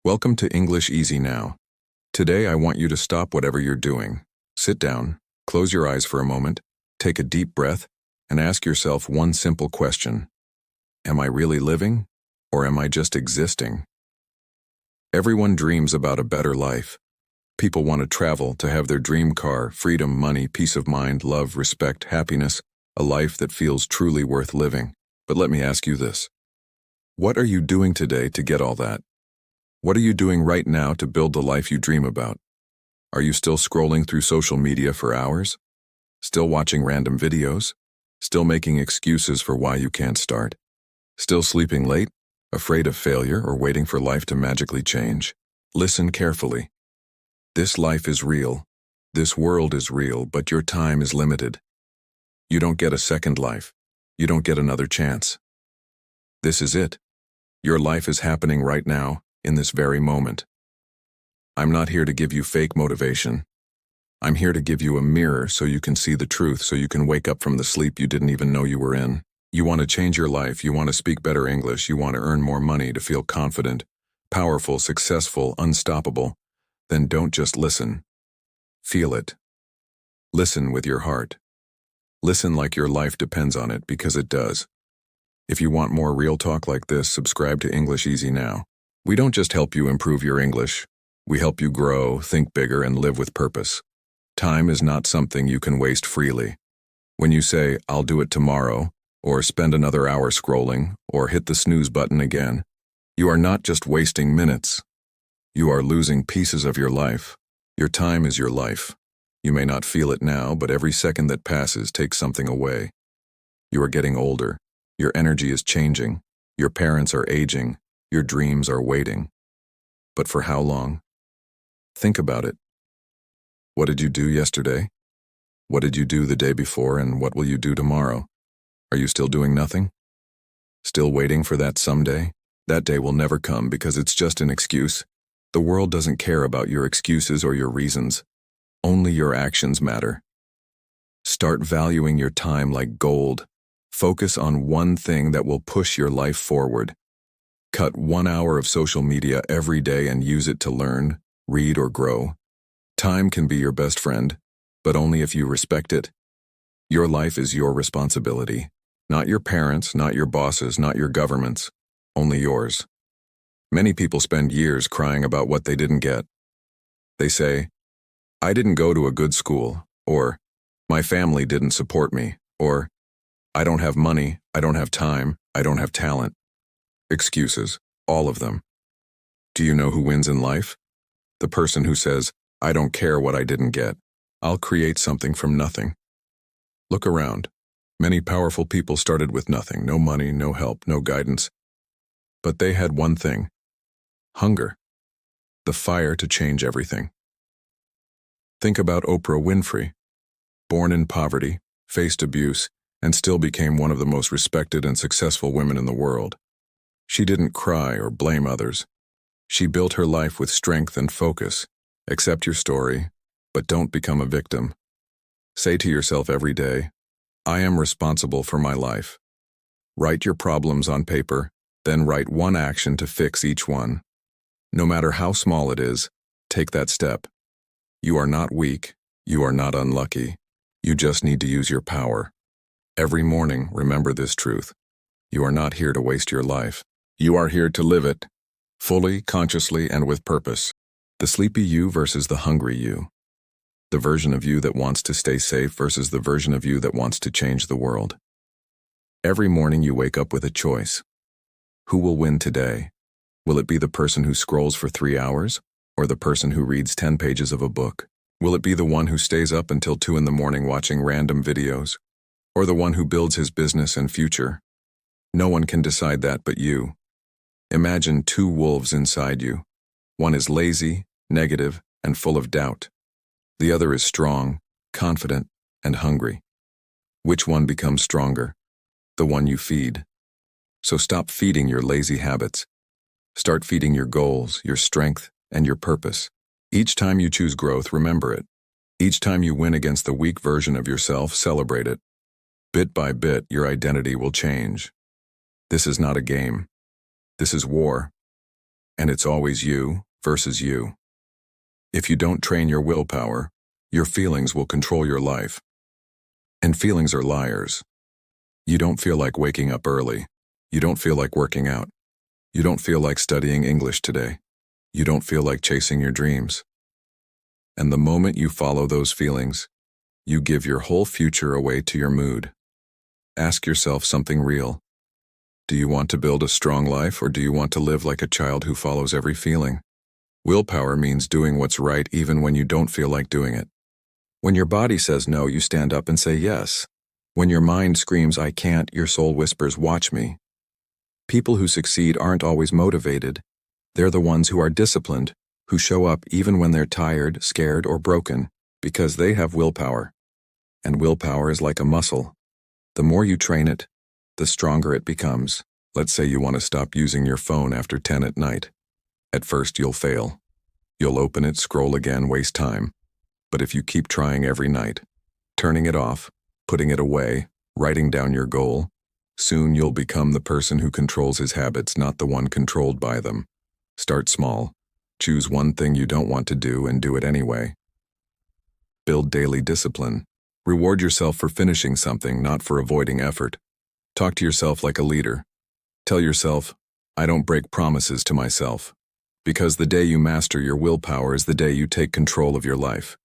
Welcome to English Easy Now. Today I want you to stop whatever you're doing. Sit down, close your eyes for a moment, take a deep breath, and ask yourself one simple question. Am I really living, or am I just existing? Everyone dreams about a better life. People want to travel, to have their dream car, freedom, money, peace of mind, love, respect, happiness, a life that feels truly worth living. But let me ask you this. What are you doing today to get all that? What are you doing right now to build the life you dream about? Are you still scrolling through social media for hours? Still watching random videos? Still making excuses for why you can't start? Still sleeping late, afraid of failure, or waiting for life to magically change? Listen carefully. This life is real. This world is real, but your time is limited. You don't get a second life. You don't get another chance. This is it. Your life is happening right now, in this very moment. I'm not here to give you fake motivation. I'm here to give you a mirror so you can see the truth, so you can wake up from the sleep you didn't even know you were in. You want to change your life, you want to speak better English, you want to earn more money, to feel confident, powerful, successful, unstoppable. Then don't just listen. Feel it. Listen with your heart. Listen like your life depends on it, because it does. If you want more real talk like this, subscribe to English Easy Now. We don't just help you improve your English. We help you grow, think bigger, and live with purpose. Time is not something you can waste freely. When you say, "I'll do it tomorrow," or spend another hour scrolling, or hit the snooze button again, you are not just wasting minutes. You are losing pieces of your life. Your time is your life. You may not feel it now, but every second that passes takes something away. You are getting older. Your energy is changing. Your parents are aging. Your dreams are waiting. But for how long? Think about it. What did you do yesterday? What did you do the day before, and what will you do tomorrow? Are you still doing nothing? Still waiting for that someday? That day will never come, because it's just an excuse. The world doesn't care about your excuses or your reasons. Only your actions matter. Start valuing your time like gold. Focus on one thing that will push your life forward. Cut 1 hour of social media every day and use it to learn, read, or grow. Time can be your best friend, but only if you respect it. Your life is your responsibility. Not your parents', not your bosses', not your government's. Only yours. Many people spend years crying about what they didn't get. They say, "I didn't go to a good school," or "My family didn't support me," or "I don't have money, I don't have time, I don't have talent." Excuses, all of them. Do you know who wins in life? The person who says, "I don't care what I didn't get. I'll create something from nothing." Look around. Many powerful people started with nothing, no money, no help, no guidance. But they had one thing: hunger, the fire to change everything. Think about Oprah Winfrey. Born in poverty, faced abuse, and still became one of the most respected and successful women in the world. She didn't cry or blame others. She built her life with strength and focus. Accept your story, but don't become a victim. Say to yourself every day, "I am responsible for my life." Write your problems on paper, then write one action to fix each one. No matter how small it is, take that step. You are not weak. You are not unlucky. You just need to use your power. Every morning, remember this truth. You are not here to waste your life. You are here to live it, fully, consciously, and with purpose. The sleepy you versus the hungry you. The version of you that wants to stay safe versus the version of you that wants to change the world. Every morning you wake up with a choice. Who will win today? Will it be the person who scrolls for 3 hours, or the person who reads 10 pages of a book? Will it be the one who stays up until 2 in the morning watching random videos, or the one who builds his business and future? No one can decide that but you. Imagine 2 wolves inside you. One is lazy, negative, and full of doubt. The other is strong, confident, and hungry. Which one becomes stronger? The one you feed. So stop feeding your lazy habits. Start feeding your goals, your strength, and your purpose. Each time you choose growth, remember it. Each time you win against the weak version of yourself, celebrate it. Bit by bit, your identity will change. This is not a game. This is war. And it's always you versus you. If you don't train your willpower, your feelings will control your life. And feelings are liars. You don't feel like waking up early. You don't feel like working out. You don't feel like studying English today. You don't feel like chasing your dreams. And the moment you follow those feelings, you give your whole future away to your mood. Ask yourself something real. Do you want to build a strong life, or do you want to live like a child who follows every feeling? Willpower means doing what's right even when you don't feel like doing it. When your body says no, you stand up and say yes. When your mind screams, I can't, your soul whispers, watch me. People who succeed aren't always motivated. They're the ones who are disciplined, who show up even when they're tired, scared, or broken, because they have willpower. And willpower is like a muscle. The more you train it, the stronger it becomes. Let's say you want to stop using your phone after 10 at night. At first, you'll fail. You'll open it, scroll again, waste time. But if you keep trying every night, turning it off, putting it away, writing down your goal, soon you'll become the person who controls his habits, not the one controlled by them. Start small. Choose one thing you don't want to do and do it anyway. Build daily discipline. Reward yourself for finishing something, not for avoiding effort. Talk to yourself like a leader. Tell yourself, I don't break promises to myself. Because the day you master your willpower is the day you take control of your life.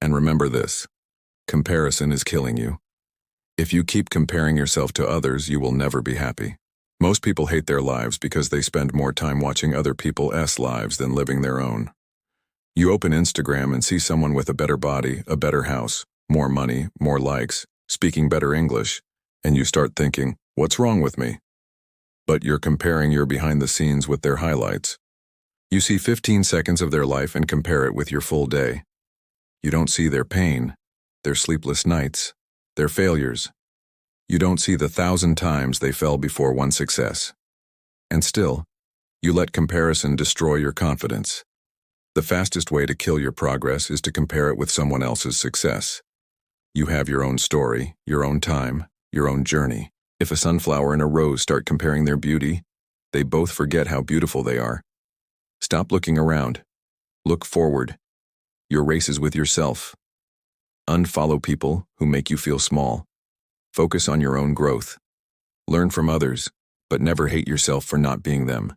And remember this, comparison is killing you. If you keep comparing yourself to others, you will never be happy. Most people hate their lives because they spend more time watching other people's lives than living their own. You open Instagram and see someone with a better body, a better house, more money, more likes, speaking better English, and you start thinking, what's wrong with me? But you're comparing your behind the scenes with their highlights. You see 15 seconds of their life and compare it with your full day. You don't see their pain, their sleepless nights, their failures. You don't see the 1,000 times they fell before one success. And still, you let comparison destroy your confidence. The fastest way to kill your progress is to compare it with someone else's success. You have your own story, your own time, your own journey. If a sunflower and a rose start comparing their beauty, they both forget how beautiful they are. Stop looking around. Look forward. Your race is with yourself. Unfollow people who make you feel small. Focus on your own growth. Learn from others, but never hate yourself for not being them.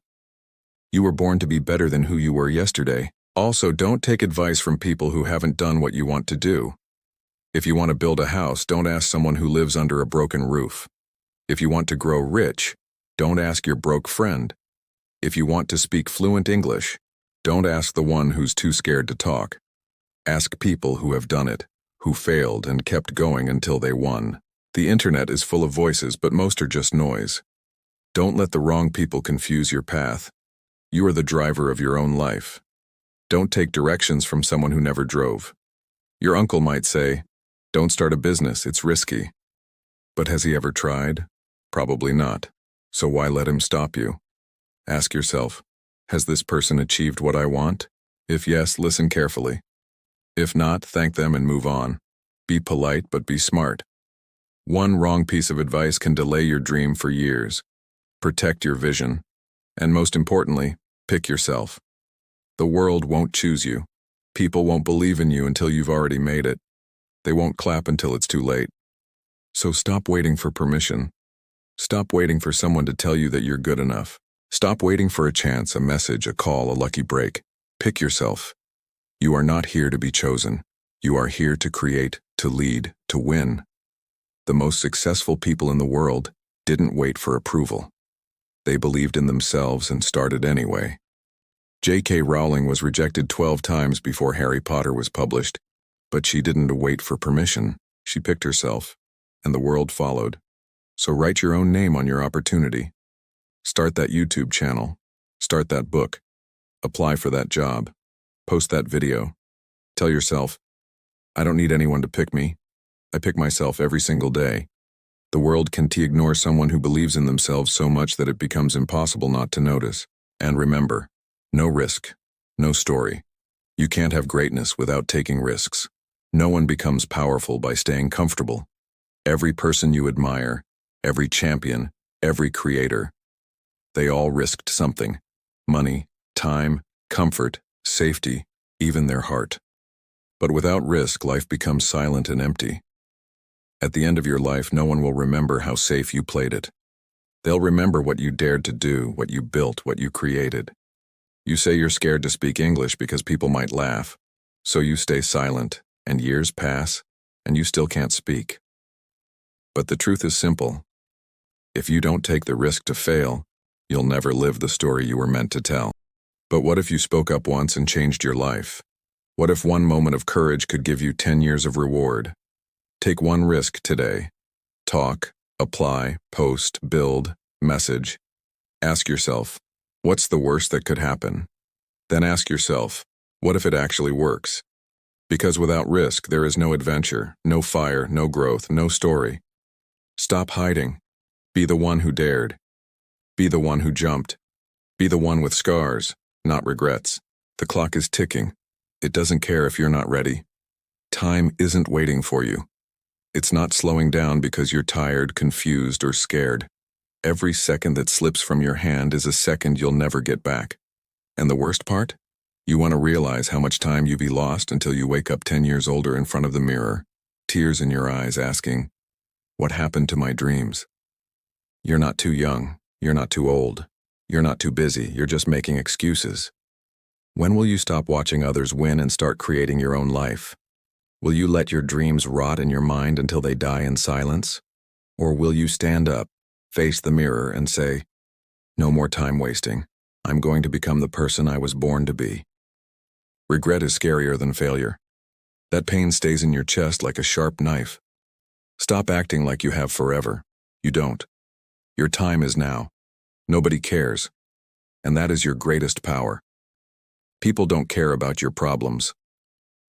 You were born to be better than who you were yesterday. Also, don't take advice from people who haven't done what you want to do. If you want to build a house, don't ask someone who lives under a broken roof. If you want to grow rich, don't ask your broke friend. If you want to speak fluent English, don't ask the one who's too scared to talk. Ask people who have done it, who failed and kept going until they won. The internet is full of voices, but most are just noise. Don't let the wrong people confuse your path. You are the driver of your own life. Don't take directions from someone who never drove. Your uncle might say, don't start a business, it's risky. But has he ever tried? Probably not. So why let him stop you? Ask yourself, has this person achieved what I want? If yes, listen carefully. If not, thank them and move on. Be polite, but be smart. One wrong piece of advice can delay your dream for years. Protect your vision. And most importantly, pick yourself. The world won't choose you. People won't believe in you until you've already made it. They won't clap until it's too late. So stop waiting for permission. Stop waiting for someone to tell you that you're good enough. Stop waiting for a chance, a message, a call, a lucky break. Pick yourself. You are not here to be chosen. You are here to create, to lead, to win. The most successful people in the world didn't wait for approval. They believed in themselves and started anyway. J.K. Rowling was rejected 12 times before Harry Potter was published, but she didn't wait for permission. She picked herself, and the world followed. So write your own name on your opportunity. Start that YouTube channel. Start that book. Apply for that job. Post that video. Tell yourself, I don't need anyone to pick me. I pick myself every single day. The world can ignore someone who believes in themselves so much that it becomes impossible not to notice. And remember, no risk, no story. You can't have greatness without taking risks. No one becomes powerful by staying comfortable. Every person you admire, every champion, every creator, they all risked something. Money, time, comfort, safety, even their heart. But without risk, life becomes silent and empty. At the end of your life, no one will remember how safe you played it. They'll remember what you dared to do, what you built, what you created. You say you're scared to speak English because people might laugh, so you stay silent, and years pass, and you still can't speak. But the truth is simple. If you don't take the risk to fail, you'll never live the story you were meant to tell. But what if you spoke up once and changed your life? What if one moment of courage could give you 10 years of reward? Take one risk today. Talk, apply, post, build, message. Ask yourself, what's the worst that could happen? Then ask yourself, what if it actually works? Because without risk, there is no adventure, no fire, no growth, no story. Stop hiding. Be the one who dared. Be the one who jumped. Be the one with scars, not regrets. The clock is ticking. It doesn't care if you're not ready. Time isn't waiting for you. It's not slowing down because you're tired, confused, or scared. Every second that slips from your hand is a second you'll never get back. And the worst part? You want to realize how much time you've lost until you wake up 10 years older in front of the mirror, tears in your eyes asking, what happened to my dreams? You're not too young. You're not too old. You're not too busy. You're just making excuses. When will you stop watching others win and start creating your own life? Will you let your dreams rot in your mind until they die in silence? Or will you stand up, face the mirror, and say, no more time wasting. I'm going to become the person I was born to be. Regret is scarier than failure. That pain stays in your chest like a sharp knife. Stop acting like you have forever. You don't. Your time is now. Nobody cares. And that is your greatest power. People don't care about your problems.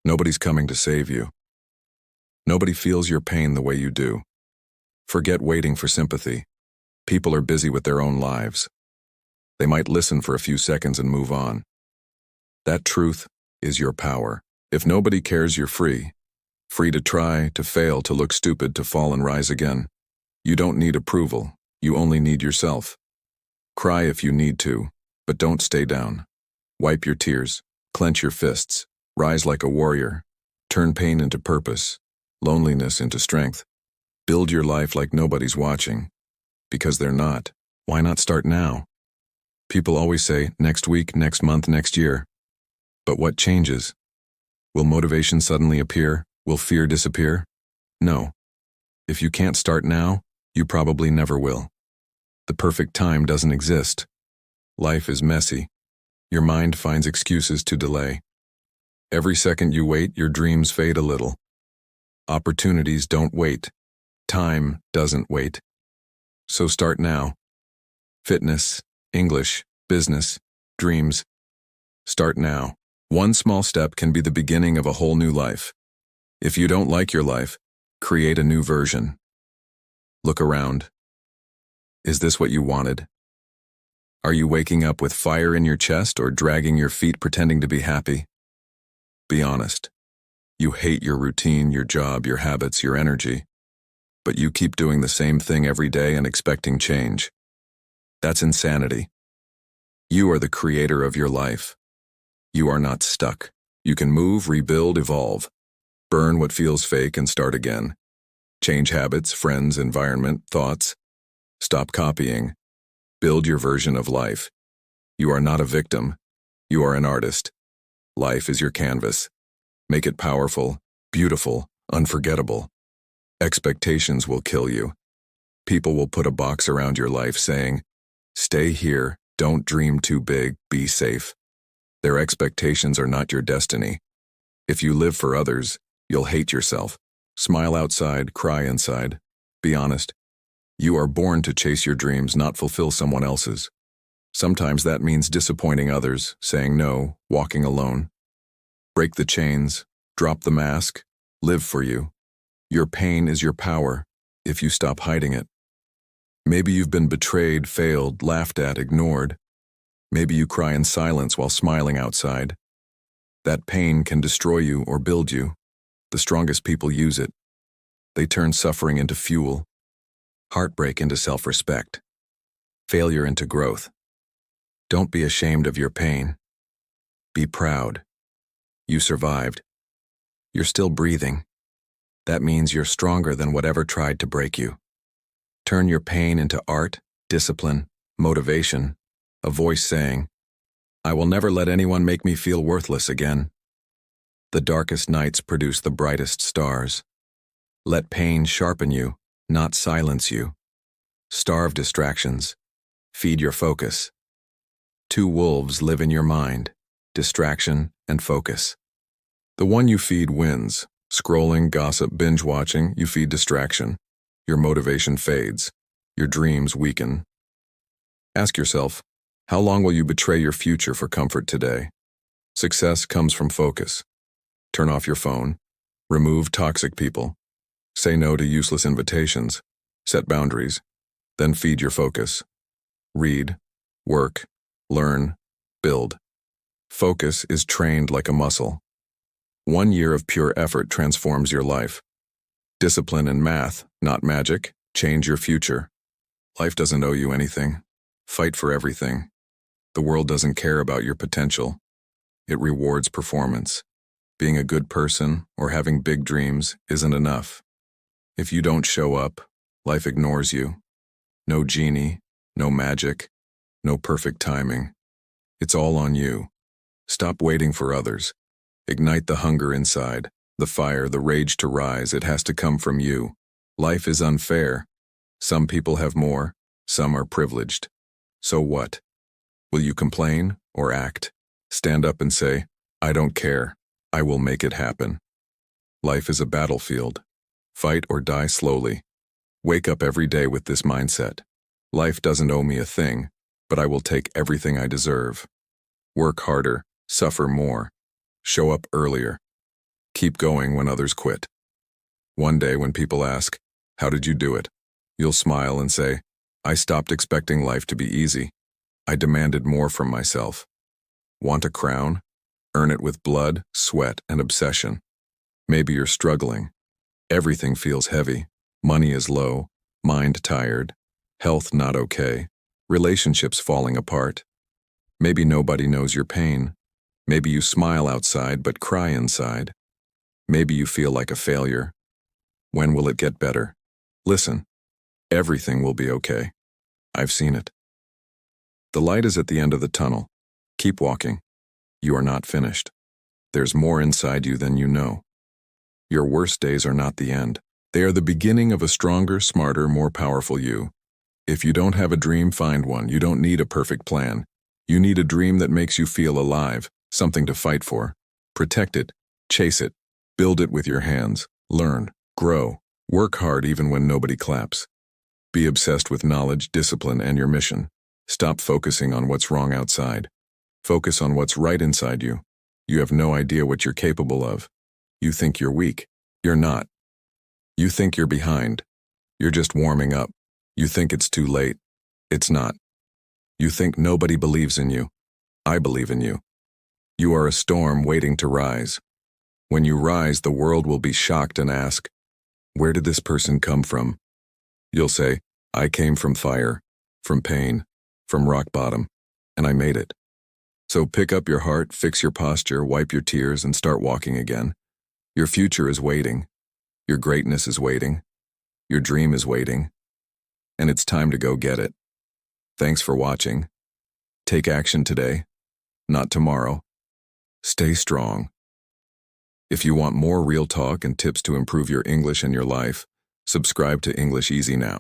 Nobody's coming to save you. Nobody feels your pain the way you do. Forget waiting for sympathy. People are busy with their own lives. They might listen for a few seconds and move on. That truth is your power. If nobody cares, you're free. Free to try, to fail, to look stupid, to fall and rise again. You don't need approval. You only need yourself. Cry if you need to, but don't stay down. Wipe your tears. Clench your fists. Rise like a warrior. Turn pain into purpose. Loneliness into strength. Build your life like nobody's watching. Because they're not. Why not start now? People always say, next week, next month, next year. But what changes? Will motivation suddenly appear? Will fear disappear? No. If you can't start now, you probably never will. The perfect time doesn't exist. Life is messy. Your mind finds excuses to delay. Every second you wait, your dreams fade a little. Opportunities don't wait. Time doesn't wait. So start now. Fitness, English, business, dreams. Start now. One small step can be the beginning of a whole new life. If you don't like your life, create a new version. Look around. Is this what you wanted? Are you waking up with fire in your chest or dragging your feet pretending to be happy? Be honest. You hate your routine, your job, your habits, your energy. But you keep doing the same thing every day and expecting change. That's insanity. You are the creator of your life. You are not stuck. You can move, rebuild, evolve. Burn what feels fake and start again. Change habits, friends, environment, thoughts. Stop copying. Build your version of life. You are not a victim. You are an artist. Life is your canvas. Make it powerful, beautiful, unforgettable. Expectations will kill you. People will put a box around your life saying, stay here, don't dream too big, be safe. Their expectations are not your destiny. If you live for others, you'll hate yourself. Smile outside, cry inside. Be honest. You are born to chase your dreams, not fulfill someone else's. Sometimes that means disappointing others, saying no, walking alone. Break the chains, drop the mask, live for you. Your pain is your power, if you stop hiding it. Maybe you've been betrayed, failed, laughed at, ignored. Maybe you cry in silence while smiling outside. That pain can destroy you or build you. The strongest people use it. They turn suffering into fuel, heartbreak into self-respect, failure into growth. Don't be ashamed of your pain. Be proud. You survived. You're still breathing. That means you're stronger than whatever tried to break you. Turn your pain into art, discipline, motivation, a voice saying, "I will never let anyone make me feel worthless again." The darkest nights produce the brightest stars. Let pain sharpen you, not silence you. Starve distractions. Feed your focus. Two wolves live in your mind, distraction and focus. The one you feed wins. Scrolling, gossip, binge-watching, you feed distraction. Your motivation fades. Your dreams weaken. Ask yourself, how long will you betray your future for comfort today? Success comes from focus. Turn off your phone. Remove toxic people. Say no to useless invitations. Set boundaries. Then feed your focus. Read, work, learn, build. Focus is trained like a muscle. 1 year of pure effort transforms your life. Discipline and math, not magic, change your future. Life doesn't owe you anything. Fight for everything. The world doesn't care about your potential. It rewards performance. Being a good person or having big dreams isn't enough. If you don't show up, life ignores you. No genie, no magic, no perfect timing. It's all on you. Stop waiting for others. Ignite the hunger inside, the fire, the rage to rise. It has to come from you. Life is unfair. Some people have more, some are privileged. So what? Will you complain or act? Stand up and say, "I don't care. I will make it happen." Life is a battlefield. Fight or die slowly. Wake up every day with this mindset. Life doesn't owe me a thing, but I will take everything I deserve. Work harder, suffer more. Show up earlier. Keep going when others quit. One day when people ask, "How did you do it?" you'll smile and say, "I stopped expecting life to be easy. I demanded more from myself." Want a crown? Earn it with blood, sweat, and obsession. Maybe you're struggling. Everything feels heavy. Money is low, mind tired, health not okay, relationships falling apart. Maybe nobody knows your pain. Maybe you smile outside but cry inside. Maybe you feel like a failure. When will it get better? Listen, everything will be okay. I've seen it. The light is at the end of the tunnel. Keep walking. You are not finished. There's more inside you than you know. Your worst days are not the end. They are the beginning of a stronger, smarter, more powerful you. If you don't have a dream, find one. You don't need a perfect plan. You need a dream that makes you feel alive, something to fight for. Protect it, chase it, build it with your hands. Learn, grow, work hard even when nobody claps. Be obsessed with knowledge, discipline, and your mission. Stop focusing on what's wrong outside. Focus on what's right inside you. You have no idea what you're capable of. You think you're weak. You're not. You think you're behind. You're just warming up. You think it's too late. It's not. You think nobody believes in you. I believe in you. You are a storm waiting to rise. When you rise, the world will be shocked and ask, "Where did this person come from?" You'll say, "I came from fire, from pain, from rock bottom, and I made it." So pick up your heart, fix your posture, wipe your tears, and start walking again. Your future is waiting. Your greatness is waiting. Your dream is waiting. And it's time to go get it. Thanks for watching. Take action today, not tomorrow. Stay strong. If you want more real talk and tips to improve your English and your life, subscribe to English Easy now.